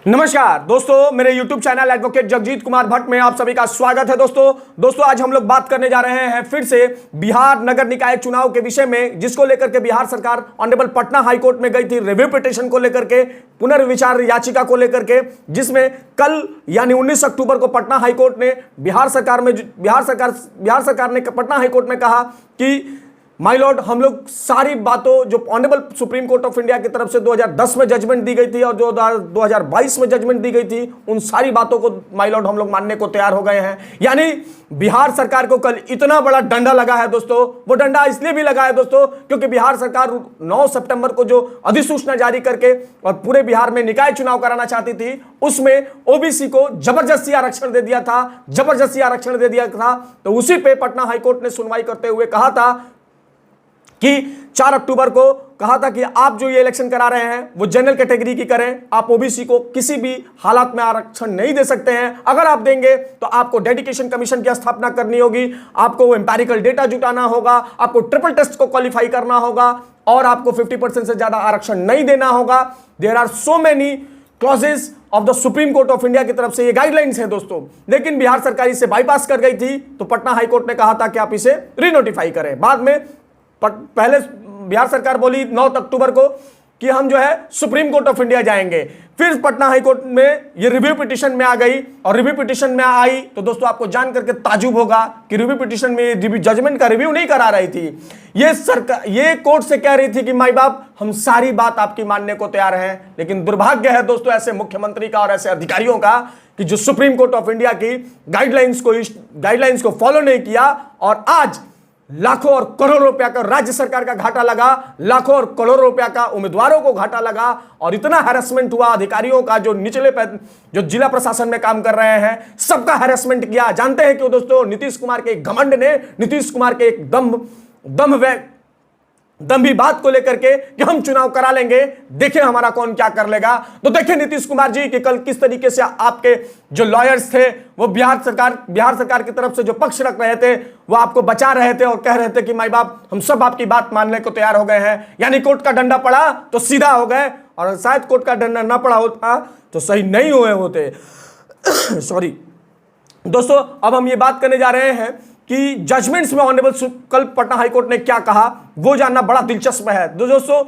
नमस्कार दोस्तों, मेरे YouTube channel advocate Jagjit Kumar Bhatt में आप सभी का स्वागत है। दोस्तों आज हम लोग बात करने जा रहे हैं फिर से बिहार नगर निकाय चुनाव के विषय में, जिसको लेकर के बिहार सरकार ऑनरेबल पटना हाई कोर्ट में गई थी रिव्यू पिटीशन को लेकर के, पुनर्विचार याचिका को लेकर के, जिसमें कल यानी 19 अक्टूबर को पटना हाई कोर्ट ने बिहार सरकार ने पटना हाई कोर्ट में कहा कि माय लॉर्ड, हम लोग सारी बातों जो honourable Supreme Court of India की तरफ से 2010 में जजमेंट दी गई थी और जो 2022 में जजमेंट दी गई थी, उन सारी बातों को माय लॉर्ड हम लोग मानने को तैयार हो गए हैं। यानी बिहार सरकार को कल इतना बड़ा डंडा लगा है दोस्तों। वो डंडा इसलिए भी लगा है दोस्तों क्योंकि बिहार सरकार 9 सितंबर को जो अधिसूचना जारी करके और पूरे बिहार में निकाय चुनाव कराना चाहती थी, उसमें ओबीसी को जबरदस्ती आरक्षण दे दिया था। तो उसी पे पटना हाईकोर्ट ने सुनवाई करते हुए कहा था कि 4 अक्टूबर को कहा था कि आप जो ये इलेक्शन करा रहे हैं वो जनरल कैटेगरी की करें, आप ओबीसी को किसी भी हालात में आरक्षण नहीं दे सकते हैं। अगर आप देंगे तो आपको डेडिकेशन कमीशन की स्थापना करनी होगी, आपको एम्पेरिकल डेटा जुटाना होगा, आपको ट्रिपल टेस्ट को क्वालिफाई करना होगा और आपको 50% से ज्यादा आरक्षण नहीं देना होगा। There are so many clauses of the Supreme Court of India की तरफ से ये गाइडलाइंस है दोस्तों, लेकिन बिहार सरकार इसे बाईपास कर गई थी। तो पटना हाईकोर्ट ने कहा था कि आप इसे रीनोटिफाई करें। बाद में पहले बिहार सरकार बोली 9 अक्टूबर को कि हम जो है सुप्रीम कोर्ट ऑफ इंडिया जाएंगे। फिर पटना हाईकोर्ट में ये रिव्यू पिटीशन में आ गई और रिव्यू पिटीशन में आई तो दोस्तों आपको जान करके ताजुब होगा कि रिव्यू पिटीशन में जजमेंट का रिव्यू नहीं करा रही थी। ये कोर्ट से कह रही थी कि माई बाप, हम सारी बात आपकी मानने को तैयार हैं। लेकिन दुर्भाग्य है दोस्तों ऐसे मुख्यमंत्री का और ऐसे अधिकारियों का कि जो सुप्रीम कोर्ट ऑफ इंडिया की गाइडलाइंस को फॉलो नहीं किया और आज लाखों और करोड़ों रुपया का राज्य सरकार का घाटा लगा, लाखों और करोड़ों रुपया का उम्मीदवारों को घाटा लगा और इतना हैरेसमेंट हुआ अधिकारियों का जो जो जिला प्रशासन में काम कर रहे हैं, सबका हैरेसमेंट किया। जानते हैं क्यों दोस्तों? नीतीश कुमार के एक घमंड ने, नीतीश कुमार के एक दम्भी बात को लेकर के कि हम चुनाव करा लेंगे, देखें हमारा कौन क्या कर लेगा। तो देखें नीतीश कुमार जी कि कल किस तरीके से आपके जो लॉयर्स थे वो बिहार सरकार की तरफ से जो पक्ष रख रहे थे वो आपको बचा रहे थे और कह रहे थे कि माई बाप, हम सब आपकी बात मानने को तैयार हो गए हैं। यानी कोर्ट का डंडा पड़ा तो सीधा हो गए, और शायद कोर्ट का डंडा ना पड़ा होता तो सही नहीं हुए होते। सॉरी दोस्तों, अब हम ये बात करने जा रहे हैं कि जजमेंट्स में ऑनरेबल कल पटना हाईकोर्ट ने क्या कहा, वो जानना बड़ा दिलचस्प है। दोस्तों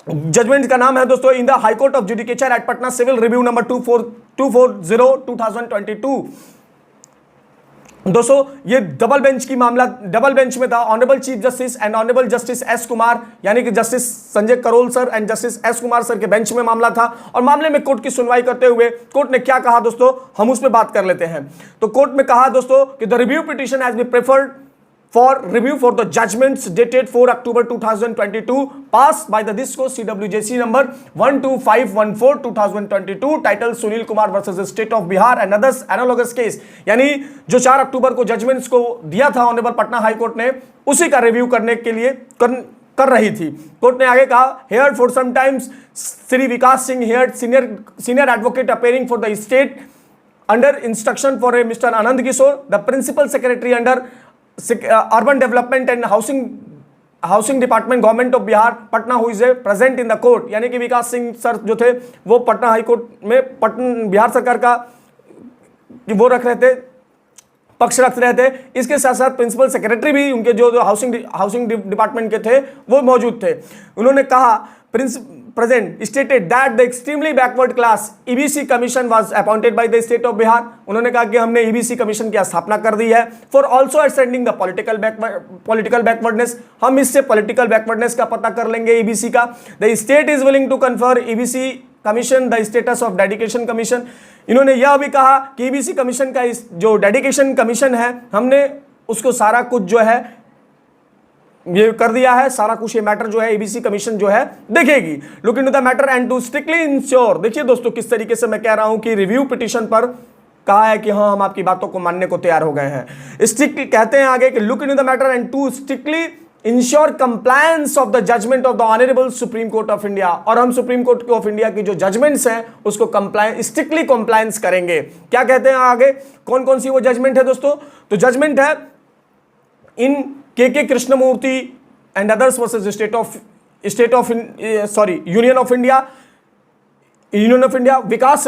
जजमेंट का नाम है दोस्तों in the high court of judicature at Patna civil review number 2440/2022। दोस्तों ये डबल बेंच में था। Honourable chief justice and honourable justice S Kumar, यानी कि justice Sanjay Karol sir and justice S Kumar sir के बेंच में मामला था। और मामले में कोर्ट की सुनवाई करते हुए कोर्ट ने क्या कहा दोस्तों, हम उस पर बात कर लेते हैं। तो कोर्ट में कहा दोस्तों कि the review petition has been preferred for review for the judgments dated 4 October 2022 passed by the DISCO CWJC number 12514/2022 titled Sunil Kumar versus the State of Bihar and others analogous case। यानी जो 4 अक्टूबर को judgements को दिया था honourable Patna high court ने, उसी का review करने के लिए कर रही थी। कोर्ट ने आगे कहा, hear for some times Shri Vikas Singh here senior advocate appearing for the state under instruction for a mister Anand Kishore the principal secretary under urban development and housing department government of Bihar Patna who is present in the court. यानी कि विकास Singh sir जो थे वो Patna high court में बिहार सरकार का वो रख रहे थे, पक्ष रख रहे थे। इसके साथ साथ प्रिंसिपल सेक्रेटरी भी उनके जो हाउसिंग डिपार्टमेंट के थे वो मौजूद थे। उन्होंने कहा present stated that the extremely backward class EBC commission was appointed by the state of Bihar। उन्होंने कहा कि हमने EBC कमीशन की स्थापना कर दी है for also ascending the political backwardness। हम इससे political backwardness का पता कर लेंगे EBC का। The state is willing to confer EBC commission the status of dedication commission। इन्होंने यह भी कहा कि EBC कमीशन का जो डेडिकेशन कमीशन है हमने उसको सारा कुछ जो है ये कर दिया है, सारा कुछ ये मैटर जो है एबीसी कमीशन जो है देखेगी। Look into the matter and to strictly ensure. देखिए दोस्तों किस तरीके से मैं कह रहा हूं कि रिव्यू पिटीशन पर कहा है कि हाँ हम आपकी बातों को मानने को तैयार हो गए हैं। स्ट्रिक्टली कहते हैं आगे कि look into the matter and to strictly ensure compliance of the judgment of the honourable Supreme Court of India. और हम सुप्रीम कोर्ट ऑफ इंडिया की जो जजमेंट्स हैं उसको स्ट्रिक्टली कंप्लायंस करेंगे। क्या कहते हैं आगे, कौन कौन सी वो जजमेंट है दोस्तों? तो जजमेंट है in K Krishnamurthy and others versus Union of India Union of India, Vikas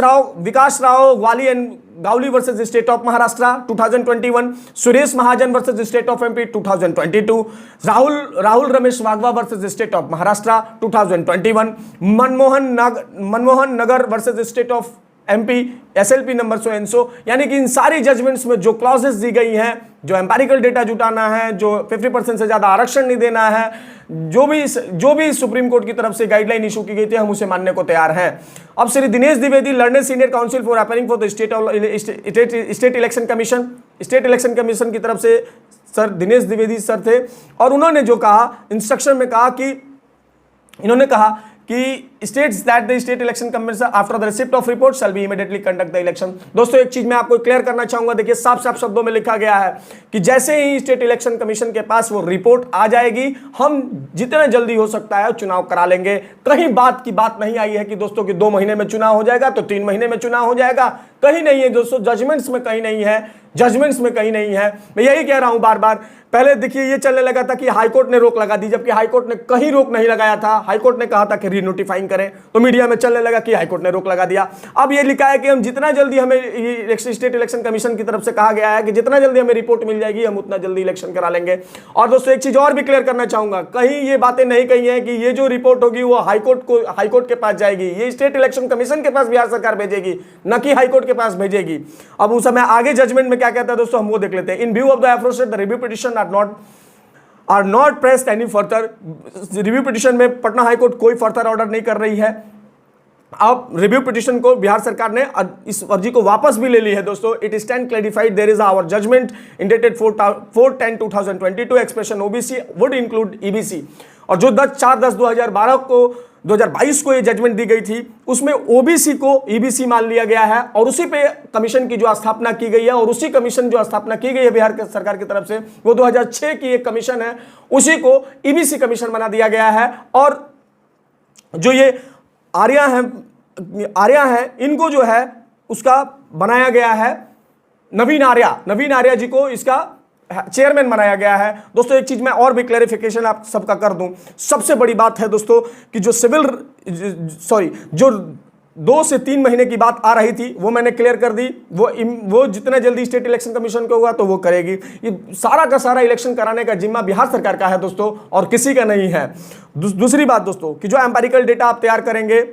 Rao Gawali and Gawali versus State of Maharashtra 2021, Suresh Mahajan versus State of MP 2022, Rahul Ramesh Wagva versus State of Maharashtra 2021, Manmohan Nagar versus State of MP SLP number so and so. यानी कि इन सारी judgements में जो clauses दी गई हैं, जो empirical data जुटाना है, जो 50% से ज्यादा आरक्षण नहीं देना है, जो भी सुप्रीम कोर्ट की तरफ से गाइडलाइन इशू की गई थी, हम उसे मानने को तैयार हैं। अब Shri Dinesh Dwivedi, learned senior council for appearing for the state election commission की तरफ से सर दिनेश द्विवेदी सर थे, और उन्होंने जो कहा, इंस्ट्रक्शन में कहा कि इन्होंने कहा कि states that the state election commission after the receipt of report shall be immediately conduct the election. दोस्तों एक चीज मैं आपको क्लियर करना चाहूंगा, देखिए साफ साफ शब्दों में लिखा गया है कि जैसे ही स्टेट इलेक्शन कमीशन के पास वो रिपोर्ट आ जाएगी, हम जितना जल्दी हो सकता है चुनाव करा लेंगे। कहीं बात की बात नहीं आई है कि दोस्तों कि 2 महीने में चुनाव हो जाएगा तो 3 महीने में चुनाव हो जाएगा, कहीं नहीं है दोस्तों, जजमेंट्स में कहीं नहीं है। मैं यही कह रहा हूं बार बार। पहले देखिए ये चलने लगा था कि हाईकोर्ट ने रोक लगा दी, जबकि हाईकोर्ट ने कहीं रोक नहीं लगाया था। हाईकोर्ट ने कहा था कि रीनोटिफाइंग करें, तो मीडिया में चलने लगा कि हाईकोर्ट ने रोक लगा दिया। अब ये लिखा है कि हम जितना जल्दी, हमें स्टेट इलेक्शन कमीशन की तरफ से कहा गया है कि जितना जल्दी हमें रिपोर्ट मिल जाएगी हम उतना जल्दी इलेक्शन करा लेंगे। और दोस्तों एक चीज और भी क्लियर करना चाहूंगा, कहीं ये बातें नहीं कही है कि ये जो रिपोर्ट होगी वो हाईकोर्ट के पास जाएगी, ये स्टेट इलेक्शन कमीशन के पास बिहार सरकार भेजेगी, न कि हाईकोर्ट के पास भेजेगी। अब उस समय आगे जजमेंट में क्या कहता है दोस्तों, हम वो देख लेते हैं। In view of the aforestated the review petition are not pressed any further. Review petition में पटना हाईकोर्ट कोई फर्दर ऑर्डर नहीं कर रही है। अब रिव्यू पिटीशन को बिहार सरकार ने इस अर्जी को वापस भी ले ली है दोस्तों। It stand clarified there is our judgment in dated 4/10/2022 expression OBC would include EBC. और जो 2022 को ये जजमेंट दी गई थी, उसमें ओबीसी को ईबीसी मान लिया गया है, और उसी पे कमीशन की जो स्थापना की गई है, और उसी कमीशन जो स्थापना की गई है बिहार सरकार की तरफ से, वो 2006 की एक कमीशन है, उसी को ईबीसी कमीशन बना दिया गया है। और जो ये आर्या है इनको जो है उसका बनाया गया है नवीन आर्या जी को इसका चेयरमैन बनाया गया है। दोस्तों एक चीज मैं और भी क्लैरिफिकेशन आप सबका कर दूं। सबसे बड़ी बात है दोस्तों कि जो जो 2 से 3 महीने की बात आ रही थी वो मैंने क्लियर कर दी। वो जितना जल्दी स्टेट इलेक्शन कमीशन को होगा तो वो करेगी। ये सारा का सारा इलेक्शन कराने का जिम्मा बिहार सरकार का है दोस्तों, और किसी का नहीं है। दूसरी बात दोस्तों कि जो एम्पेरिकल डेटा आप तैयार करेंगे,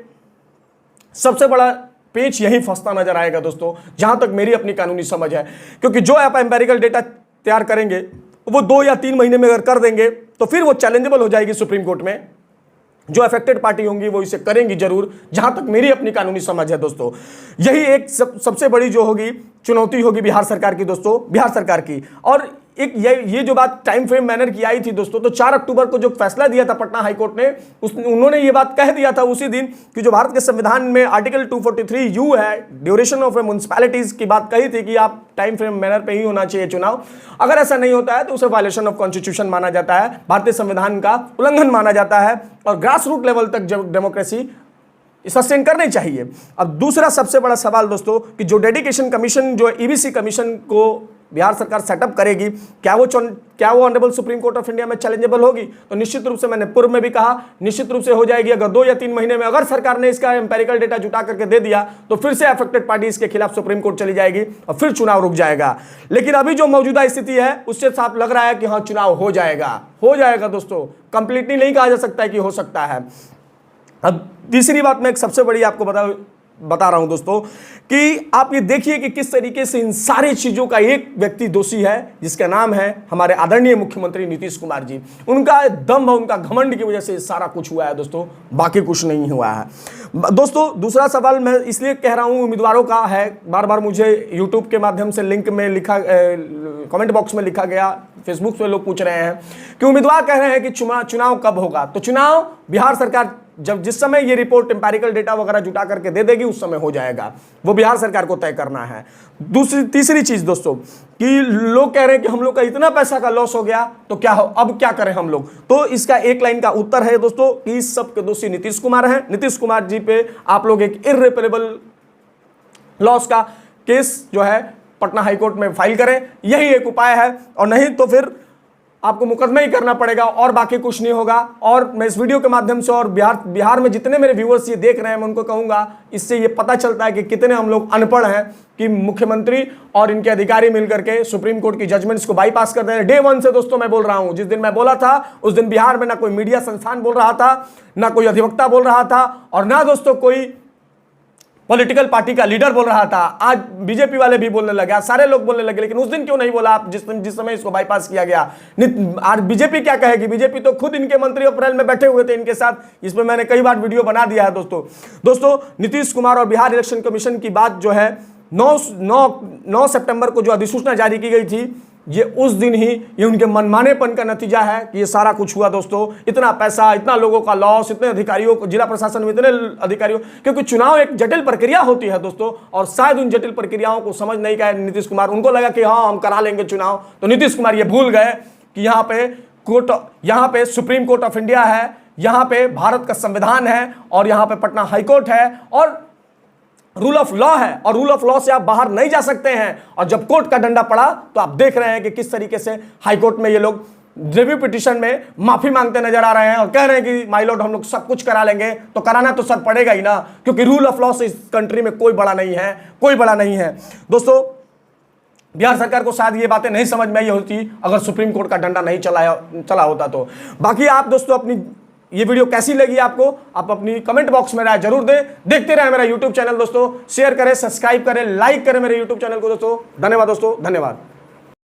सबसे बड़ा पेच यही फंसता नजर आएगा दोस्तों, जहां तक मेरी अपनी कानूनी समझ है। क्योंकि जो आप एम्पेरिकल डेटा तैयार करेंगे वो 2 या 3 महीने में अगर कर देंगे तो फिर वो चैलेंजेबल हो जाएगी सुप्रीम कोर्ट में। जो अफेक्टेड पार्टी होंगी वो इसे करेंगी जरूर, जहां तक मेरी अपनी कानूनी समझ है दोस्तों। यही एक सबसे बड़ी जो होगी चुनौती होगी बिहार सरकार की दोस्तों, बिहार सरकार की। और एक ये जो बात टाइम फ्रेम मैनर की आई थी दोस्तों, तो 4 अक्टूबर को जो फैसला दिया था पटना हाईकोर्ट ने, उन्होंने ये बात कह दिया था उसी दिन कि जो भारत के संविधान में आर्टिकल 243U है, ड्यूरेशन ऑफ म्युनिसिपैलिटीज की बात कही थी कि आप टाइम फ्रेम मैनर पे ही होना चाहिए चुनाव। अगर ऐसा नहीं होता है तो उसे वायलेशन ऑफ कॉन्स्टिट्यूशन माना जाता है, भारतीय संविधान का उल्लंघन माना जाता है, और ग्रास रूट लेवल तक डेमोक्रेसी सस्टेन करनी चाहिए। अब दूसरा सबसे बड़ा सवाल दोस्तों कि जो डेडिकेशन कमीशन, जो ईबीसी कमीशन को बिहार सरकार सेटअप करेगी, क्या वो honourable Supreme Court of India में चैलेंजेबल होगी? तो निश्चित रूप से, मैंने पूर्व में भी कहा, निश्चित रूप से हो जाएगी। अगर 2 या 3 महीने में अगर सरकार ने इसका एम्पेरिकल डेटा जुटा करके दे दिया तो फिर से अफेक्टेड पार्टी इसके खिलाफ सुप्रीम कोर्ट चली जाएगी और फिर चुनाव रुक जाएगा। लेकिन अभी जो मौजूदा स्थिति है उससे साफ लग रहा है कि हाँ, चुनाव हो जाएगा दोस्तों। कंप्लीटली नहीं कहा जा सकता है कि हो सकता है। अब तीसरी बात मैं एक सबसे बड़ी आपको बता रहा हूं दोस्तों कि आप ये देखिए कि किस तरीके से इन सारी चीजों का एक व्यक्ति दोषी है, जिसका नाम है हमारे आदरणीय मुख्यमंत्री नीतीश कुमार जी। उनका दम, उनका घमंड की वजह से सारा कुछ हुआ है दोस्तों, बाकी कुछ नहीं हुआ है दोस्तों। दूसरा सवाल मैं इसलिए कह रहा हूं, उम्मीदवारों का है। बार बार मुझे यूट्यूब के माध्यम से लिंक में लिखा, कमेंट बॉक्स में लिखा गया, फेसबुक पे लोग पूछ रहे हैं कि उम्मीदवार कह रहे हैं कि चुनाव कब होगा। तो चुनाव बिहार सरकार जिस समय ये रिपोर्ट एम्पेरिकल डेटा वगैरह जुटा करके दे देगी उस समय हो जाएगा, वो बिहार सरकार को तय करना है। तीसरी चीज दोस्तों कि लोग कह रहे हैं कि हम लोग का इतना पैसा का लॉस हो गया तो अब क्या करें हम लोग। तो इसका एक लाइन का उत्तर है दोस्तों कि इस सब के दोषी नीतीश कुमार हैं। नीतीश कुमार जी पे आप लोग एक इर्रेपरेबल लॉस का केस जो है पटना हाईकोर्ट में फाइल करें, यही एक उपाय है। और नहीं तो फिर आपको मुकदमा ही करना पड़ेगा और बाकी कुछ नहीं होगा। और मैं इस वीडियो के माध्यम से और बिहार में जितने मेरे व्यूअर्स ये देख रहे हैं, मैं उनको कहूंगा, इससे ये पता चलता है कि कितने हम लोग अनपढ़ हैं कि मुख्यमंत्री और इनके अधिकारी मिलकर के सुप्रीम कोर्ट की जजमेंट्स को बाईपास कर रहे हैं। डे वन से दोस्तों मैं बोल रहा हूं, जिस दिन मैं बोला था उस दिन बिहार में ना कोई मीडिया संस्थान बोल रहा था, ना कोई अधिवक्ता बोल रहा था, और ना दोस्तों कोई पॉलिटिकल पार्टी का लीडर बोल रहा था। आज बीजेपी वाले भी बोलने लगे, आज सारे लोग बोलने लगे, लेकिन उस दिन क्यों नहीं बोला आप, जिस समय इसको बाईपास किया गया। आज बीजेपी क्या कहेगी? बीजेपी तो खुद इनके मंत्री अप्रैल में बैठे हुए थे इनके साथ। इसमें मैंने कई बार वीडियो बना दिया है दोस्तों नीतीश कुमार और बिहार इलेक्शन कमीशन की बात जो है 9 सितंबर को जो अधिसूचना जारी की गई थी, ये उस दिन ही ये उनके मनमानेपन का नतीजा है कि ये सारा कुछ हुआ दोस्तों। इतना पैसा, इतना लोगों का लॉस, इतने अधिकारियों को, जिला प्रशासन में इतने अधिकारियों, क्योंकि चुनाव एक जटिल प्रक्रिया होती है दोस्तों, और शायद उन जटिल प्रक्रियाओं को समझ नहीं गए नीतीश कुमार। उनको लगा कि हाँ हम करा लेंगे चुनाव, तो नीतीश कुमार ये भूल गए कि यहाँ पे सुप्रीम कोर्ट ऑफ इंडिया है, यहाँ पे भारत का संविधान है, और यहाँ पे पटना हाईकोर्ट है, और रूल ऑफ लॉ है, और रूल ऑफ लॉ से आप बाहर नहीं जा सकते हैं। और जब कोर्ट का डंडा पड़ा तो आप देख रहे हैं कि किस तरीके से हाईकोर्ट में ये लोग रिव्यू पिटीशन में माफी मांगते नजर आ रहे हैं और कह रहे हैं कि माय लॉर्ड हम लोग सब कुछ करा लेंगे। तो कराना तो सर पड़ेगा ही ना, क्योंकि रूल ऑफ लॉ से इस कंट्री में कोई बड़ा नहीं है, कोई बड़ा नहीं है दोस्तों। बिहार सरकार को शायद ये बातें नहीं समझ में आई होती अगर सुप्रीम कोर्ट का डंडा नहीं चला होता तो। बाकी आप दोस्तों अपनी ये वीडियो कैसी लगी आपको, आप अपनी कमेंट बॉक्स में राय जरूर दें। देखते रहे मेरा यूट्यूब चैनल दोस्तों, शेयर करें, सब्सक्राइब करें, लाइक करें मेरे यूट्यूब चैनल को दोस्तों। धन्यवाद दोस्तों, धन्यवाद।